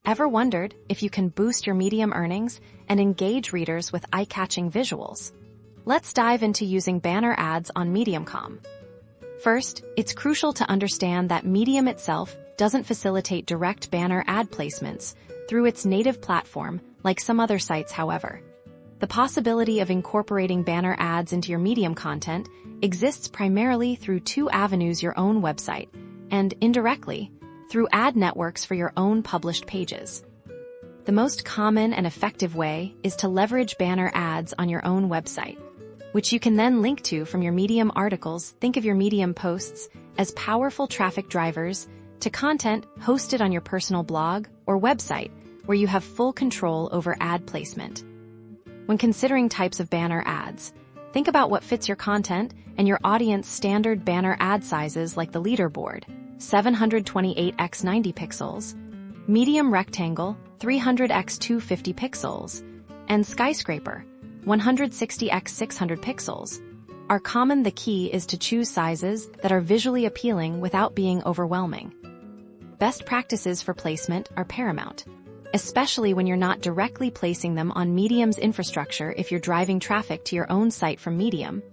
Ever wondered if you can boost your Medium earnings and engage readers with eye-catching visuals? Let's dive into using banner ads on Medium.com. First, it's crucial to understand that Medium itself doesn't facilitate direct banner ad placements through its native platform like some other sites, however. The possibility of incorporating banner ads into your Medium content exists primarily through two avenues: your own website and, indirectly, through ad networks for your own published pages. The most common and effective way is to leverage banner ads on your own website, which you can then link to from your Medium articles. Think of your Medium posts as powerful traffic drivers to content hosted on your personal blog or website, where you have full control over ad placement. When considering types of banner ads, think about what fits your content and your audience. Standard banner ad sizes like the leaderboard, 728x90 pixels, medium rectangle, 300x250 pixels, and skyscraper, 160x600 pixels, are common. The key is to choose sizes that are visually appealing without being overwhelming. Best practices for placement are paramount, especially when you're not directly placing them on Medium's infrastructure. If you're driving traffic to your own site from Medium,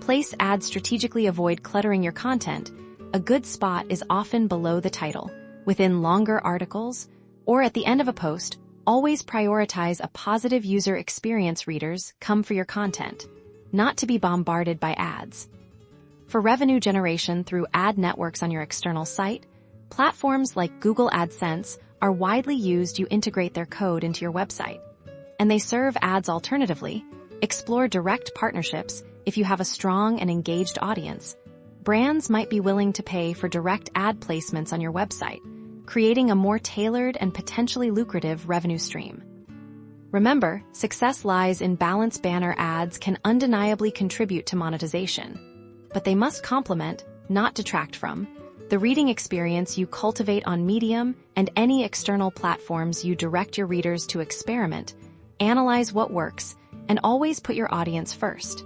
place ads strategically. Avoid cluttering your content. A good spot is often below the title, within longer articles, or at the end of a post. Always prioritize a positive user experience. Readers come for your content, not to be bombarded by ads. For revenue generation through ad networks on your external site, platforms like Google AdSense are widely used. You integrate their code into your website, and they serve ads. Alternatively, explore direct partnerships. If you have a strong and engaged audience, brands might be willing to pay for direct ad placements on your website, creating a more tailored and potentially lucrative revenue stream. Remember, success lies in balance. Banner ads can undeniably contribute to monetization, but they must complement, not detract from, the reading experience you cultivate on Medium and any external platforms. You direct your readers to experiment, analyze what works, and always put your audience first.